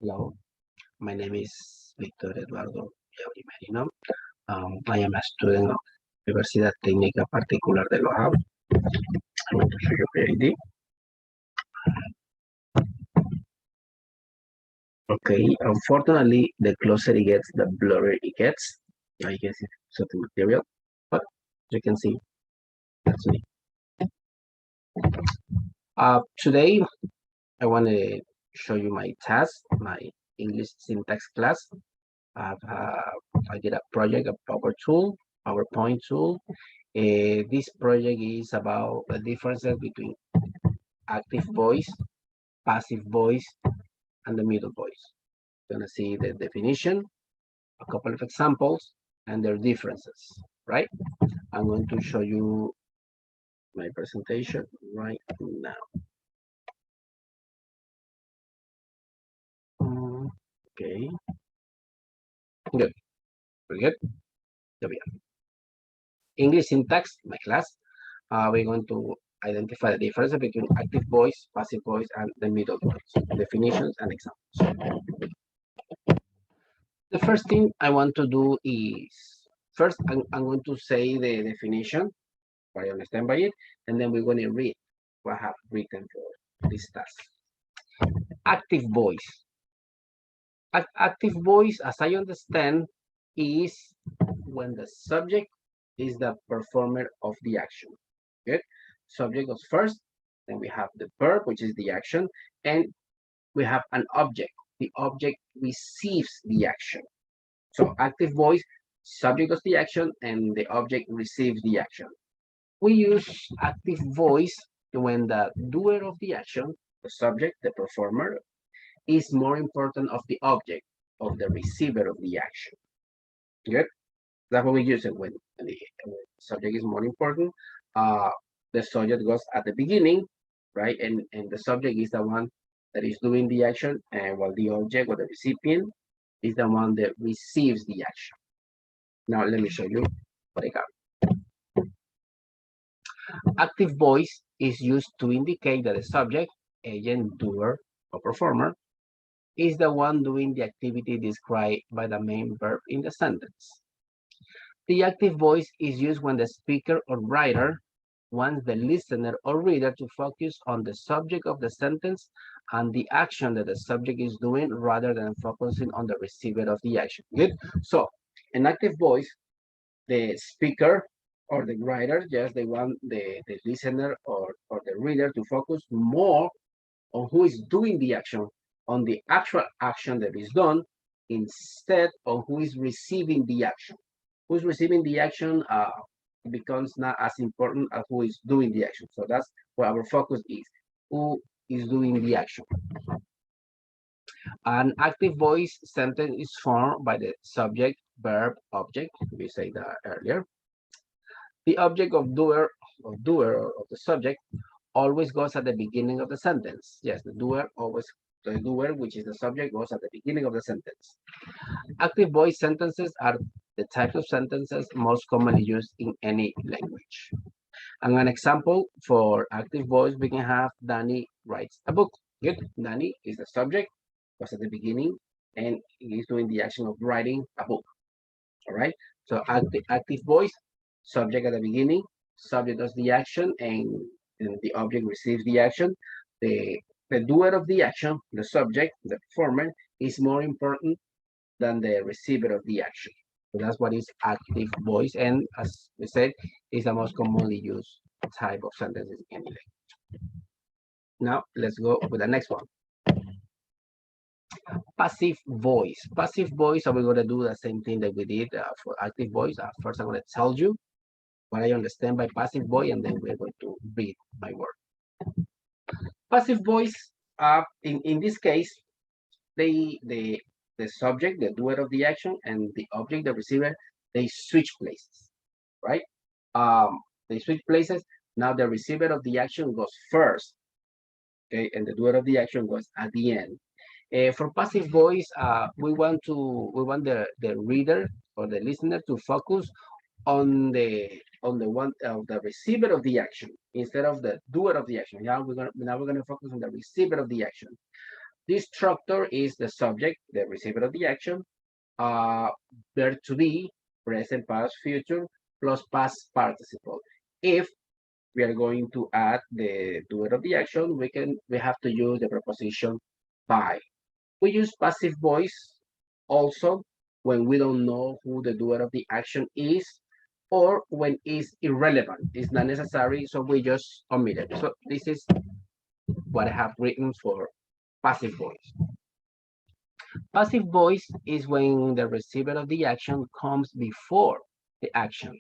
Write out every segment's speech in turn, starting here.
Hello, my name is Víctor Eduardo Villauri Merino. I am a student of Universidad Técnica Particular de Loja. I'm going to show you PID. Okay, unfortunately, the closer it gets, the blurrier it gets. I guess it's certain material, but you can see that's me. Today, I want to show you my task, my English syntax class. I did a project, a PowerPoint tool. This project is about the differences between active voice, passive voice, and the middle voice. You're gonna see the definition, a couple of examples, and their differences, right? I'm going to show you my presentation right now. Okay, good, very good. There we are. English syntax, my class. We're going to identify the difference between active voice, passive voice, and the middle voice, definitions and examples. The first thing I want to do is, first I'm going to say the definition, what I understand by it, and then we're going to read what I have written for this task. Active voice. Active voice, as I understand, is when the subject is the performer of the action. Good. Subject goes first, then we have the verb, which is the action, and we have an object. The object receives the action. So active voice, subject does the action, and the object receives the action. We use active voice when the doer of the action, the subject, the performer, is more important of the object, of the receiver of the action. Good. That's what we use it when the subject is more important. The subject goes at the beginning, right? And the subject is the one that is doing the action, and while the object or the recipient is the one that receives the action. Now, let me show you what I got. Active voice is used to indicate that the subject, agent, doer, or performer is the one doing the activity described by the main verb in the sentence. The active voice is used when the speaker or writer wants the listener or reader to focus on the subject of the sentence and the action that the subject is doing rather than focusing on the receiver of the action. Good. So, an active voice, the speaker or the writer, yes, they want the listener or the reader to focus more on who is doing the action, on the actual action that is done, instead of who is receiving the action. Who's receiving the action becomes not as important as who is doing the action. So that's where our focus is. Who is doing the action? An active voice sentence is formed by the subject, verb, object. We said that earlier. The object of doer of the subject always goes at the beginning of the sentence. Yes, the doer, which is the subject, goes at the beginning of the sentence. Active voice sentences are the type of sentences most commonly used in any language. And an example for active voice, we can have Danny writes a book. Good. Danny is the subject, was at the beginning, and he's doing the action of writing a book. All right. So active voice, subject at the beginning, subject does the action, and the object receives the action. The doer of the action, the subject, the performer, is more important than the receiver of the action. So that's what is active voice, and as we said, is the most commonly used type of sentences in any language. Now let's go with the next one. Passive voice. Passive voice, are we going to do the same thing that we did for active voice? First, I'm going to tell you what I understand by passive voice, and then we're going to read my word. Passive voice, in this case, the subject, the doer of the action, and the object, the receiver, they switch places, right? They switch places. Now the receiver of the action goes first, okay, and the doer of the action goes at the end. For passive voice, we want the reader or the listener to focus on the receiver of the action instead of the doer of the action. Now we're gonna focus on the receiver of the action. This structure is the subject, the receiver of the action, verb to be, present, past, future, plus past participle. If we are going to add the doer of the action, we have to use the preposition by. We use passive voice also when we don't know who the doer of the action is, or when it's irrelevant, it's not necessary, so we just omit it. So this is what I have written for passive voice. Passive voice is when the receiver of the action comes before the action.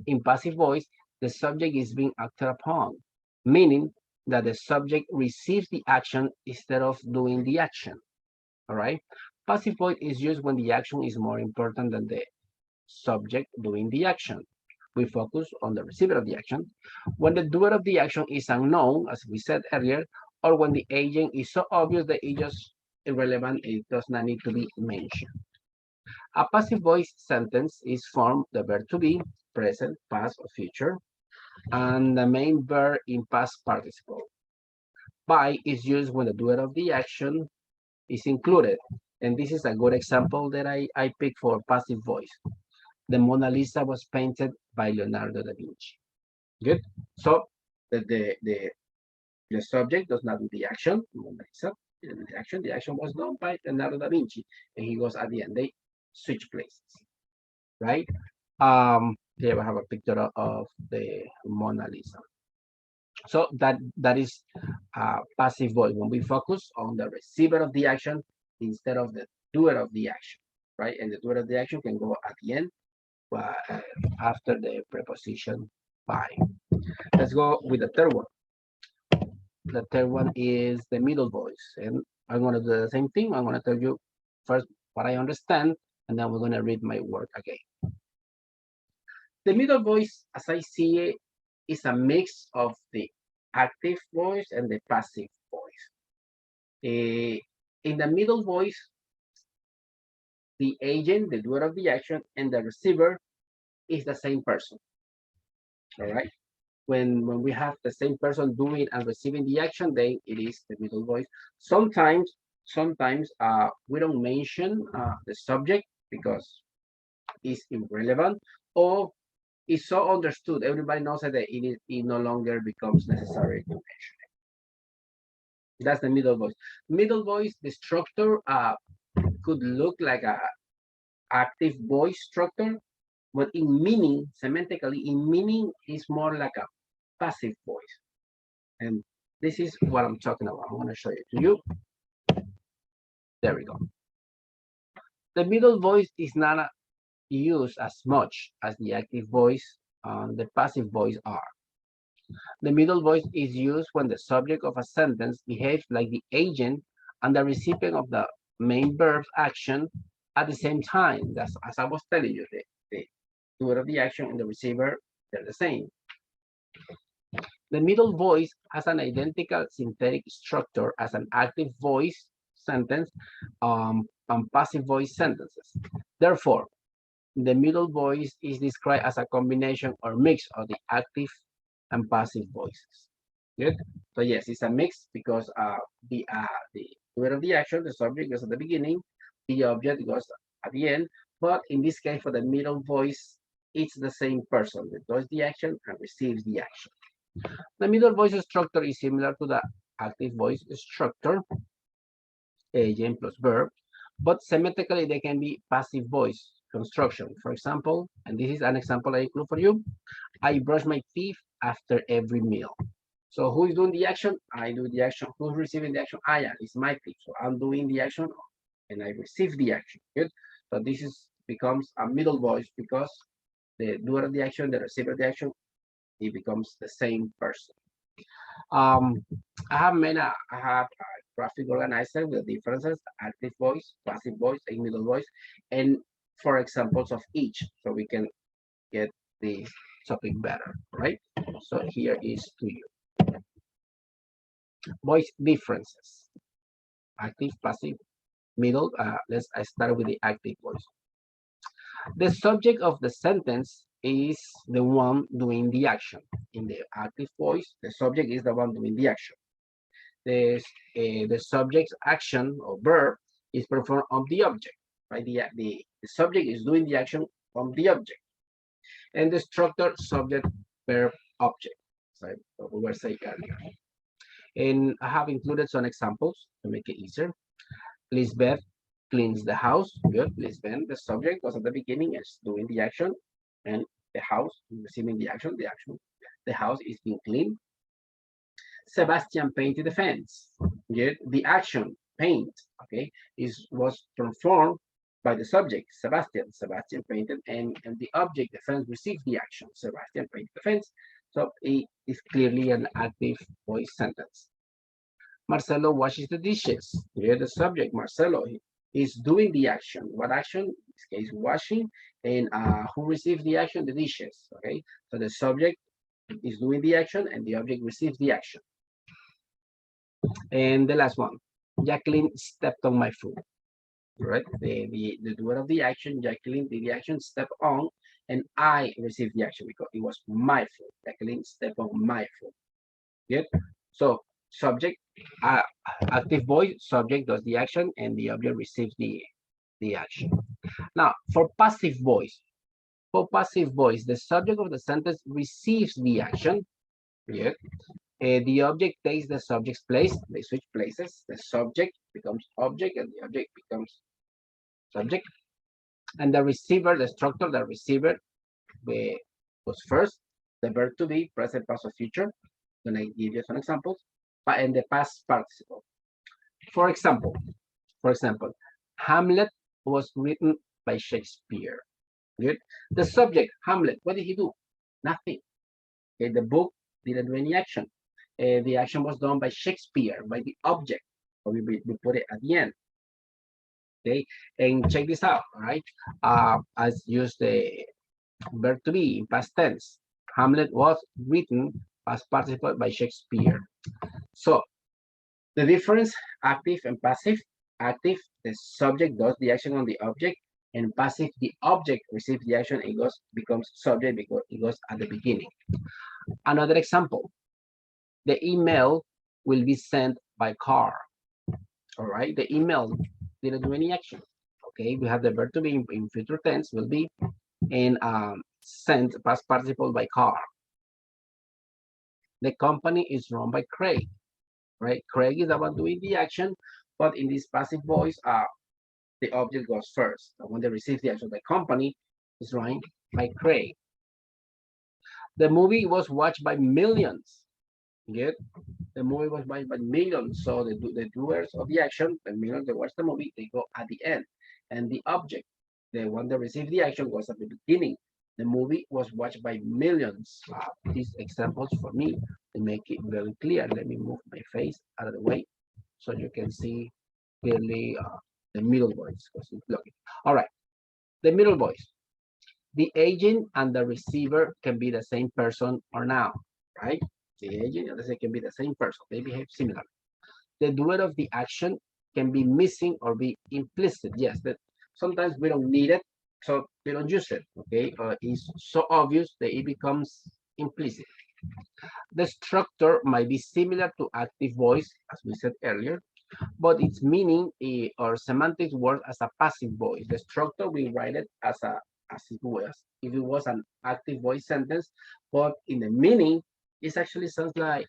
In passive voice, the subject is being acted upon, meaning that the subject receives the action instead of doing the action. All right. Passive voice is used when the action is more important than the subject doing the action. We focus on the receiver of the action. When the doer of the action is unknown, as we said earlier, or when the agent is so obvious that it just irrelevant, it does not need to be mentioned. A passive voice sentence is formed the verb to be, present, past, or future, and the main verb in past participle. By is used when the doer of the action is included. And this is a good example that I picked for passive voice. The Mona Lisa was painted by Leonardo da Vinci. Good. So the subject does not do the action. Mona Lisa, the action was done by Leonardo da Vinci, and he goes at the end. They switch places, right? Here we have a picture of the Mona Lisa. So that is passive voice when we focus on the receiver of the action instead of the doer of the action, right? And the doer of the action can go at the end after the preposition by. Let's go with the third one. The third one is the middle voice, and I'm going to do the same thing. I'm going to tell you first what I understand, and then we're going to read my work again. The middle voice, as I see it, is a mix of the active voice and the passive voice. In the middle voice, the agent, the doer of the action, and the receiver is the same person. All right. When we have the same person doing and receiving the action, then it is the middle voice. Sometimes we don't mention the subject because it's irrelevant, or it's so understood, everybody knows that it no longer becomes necessary to mention it. That's the middle voice. Middle voice, the structure could look like a active voice structure, but in meaning, semantically, in meaning, is more like a passive voice. And this is what I'm talking about. I'm going to show it to you. There we go. The middle voice is not used as much as the active voice and the passive voice are. The middle voice is used when the subject of a sentence behaves like the agent and the recipient of the main verb action at the same time. That's, as I was telling you, the doer of the action and the receiver, they're the same. The middle voice has an identical synthetic structure as an active voice sentence and passive voice sentences. Therefore, the middle voice is described as a combination or mix of the active and passive voices. Good. So yes, it's a mix because the doer of the action, the subject goes at the beginning, the object goes at the end. But in this case, for the middle voice, it's the same person that does the action and receives the action. The middle voice structure is similar to the active voice structure, agent plus verb, but semantically they can be passive voice construction. For example, and this is an example I include for you, I brush my teeth after every meal. So who is doing the action? I do the action. Who's receiving the action? I am. It's my teeth. So I'm doing the action and I receive the action. Good. So this becomes a middle voice because the doer of the action, the receiver of the action, it becomes the same person. I have a graphic organizer with differences, active voice, passive voice, and middle voice, and for examples of each, so we can get the topic better, right? So here is to you. Voice differences, active, passive, middle. Let's start with the active voice. The subject of the sentence is the one doing the action. In the active voice, the subject is the one doing the action. the subject's action or verb is performed on the object, right? The subject is doing the action on the object, and the structure subject verb object. So we were saying earlier. And I have included some examples to make it easier. Lisbeth cleans the house. Good. Lisbeth, the subject was at the beginning, is doing the action, and the house receiving the action. The house is being cleaned. Sebastian painted the fence. Good. The action paint, okay, was performed by the subject, Sebastian. Sebastian painted, and the object, the fence, received the action. Sebastian painted the fence. So it is clearly an active voice sentence. Marcelo washes the dishes. Here the subject, Marcelo, is doing the action. What action? In this case, washing. And who receives the action? The dishes. Okay. So the subject is doing the action and the object receives the action. And the last one, Jacqueline stepped on my foot. Right? The doer of the action, Jacqueline did the action, step on, and I received the action because it was my foot. Jacqueline stepped on my foot. Good. So subject, active voice, subject does the action, and the object receives the action. Now, for passive voice, the subject of the sentence receives the action. Good. The object takes the subject's place. They switch places. The subject becomes object, and the object becomes subject. And the receiver, the structure, the receiver was first. The verb to be, present, past, or future. I'm gonna give you some examples. But in the past participle. For example, Hamlet was written by Shakespeare. Good. The subject, Hamlet, what did he do? Nothing. Okay, the book didn't do any action. The action was done by Shakespeare, by the object. So we put it at the end. Okay, and check this out, all right? As use the verb to be in past tense. Hamlet was written past participle by Shakespeare. So the difference, active and passive. Active, the subject does the action on the object, and passive, the object receives the action and becomes subject because it goes at the beginning. Another example, the email will be sent by car. All right, the email didn't do any action. Okay, we have the verb to be in future tense will be, and sent past participle by car. The company is run by Craig, right? Craig is the one doing the action, but in this passive voice, the object goes first. When they receive the action, the company is run by Craig. The movie was watched by millions. Good. The movie was watched by millions. So the doers of the action, the millions that watch the movie, they go at the end. And the object, the one that received the action, was at the beginning. The movie was watched by millions. These examples for me to make it very clear. Let me move my face out of the way so you can see clearly the middle voice. All right, the middle voice. The agent and the receiver can be the same person or now, right? The agent and the receiver can be the same person. They behave similarly. The doer of the action can be missing or be implicit. Yes, that sometimes we don't need it, so we don't use it. Okay, it's so obvious that it becomes implicit. The structure might be similar to active voice, as we said earlier, but its meaning or semantics work as a passive voice. The structure, we write it as if it was an active voice sentence, but in the meaning, it actually sounds like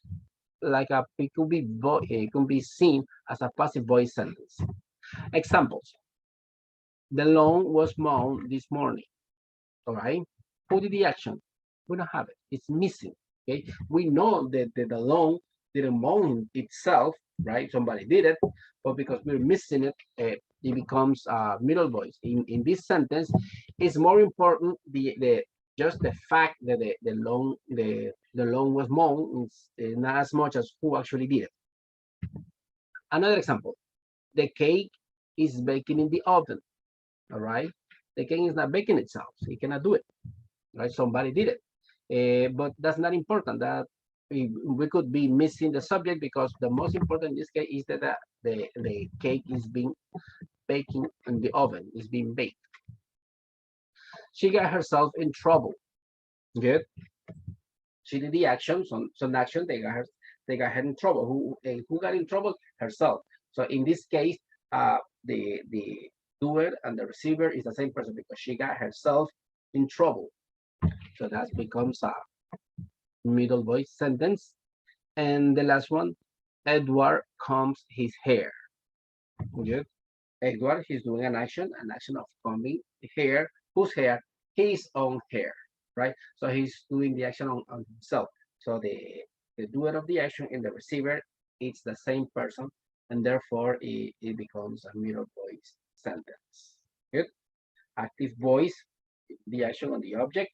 it could be seen as a passive voice sentence. Examples: the lawn was mown this morning. All right, who did the action? We don't have it. It's missing. Okay, we know that the lawn didn't mow itself, right? Somebody did it, but because we're missing it, it becomes middle voice. In this sentence, it's more important just the fact that the lawn was mown is not as much as who actually did it. Another example: the cake is baking in the oven. All right, the cake is not baking itself. So it cannot do it. Right, somebody did it, but that's not important. That we could be missing the subject because the most important in this case is that the cake is being baking in the oven, is being baked. She got herself in trouble. Good. She did the action, some action. they got her in trouble. Who got in trouble? Herself. So in this case, the doer and the receiver is the same person because she got herself in trouble. So that becomes a middle voice sentence. And the last one, Edward combs his hair. Good. Edward, he's doing an action of combing hair. Whose hair? His own hair, right? So he's doing the action on himself. So the doer of the action and the receiver, it's the same person, and therefore it becomes a middle voice sentence. Good. Active voice, the action on the object.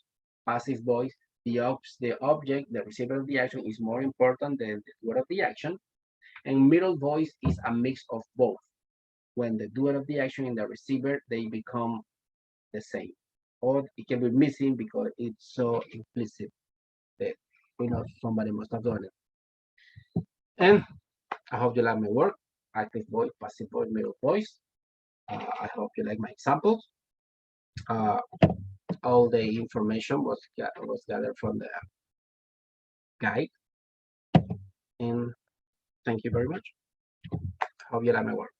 Passive voice, the object, the receiver of the action is more important than the doer of the action. And middle voice is a mix of both. When the doer of the action and the receiver, they become the same. Or it can be missing because it's so implicit that we know somebody must have done it. And I hope you like my work. Active voice, passive voice, middle voice. I hope you like my examples. All the information was gathered from the guide. And thank you very much. Hope you like my work.